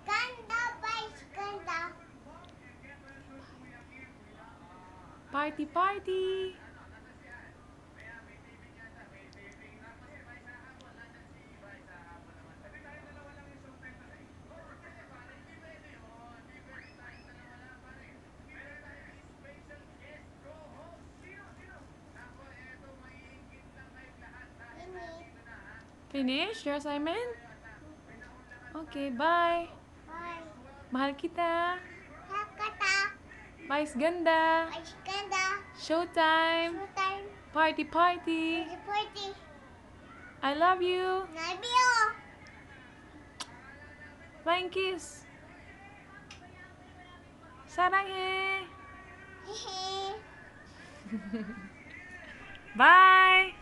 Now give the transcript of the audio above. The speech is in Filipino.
ganda. Party, party! Finish your assignment? Okay, bye. Bye. Mahal kita. Hakata. Bye, ganda. Ganda. Showtime. Showtime. Party, party. Party. I love you. Love you. Flying kiss. 사랑해. Bye.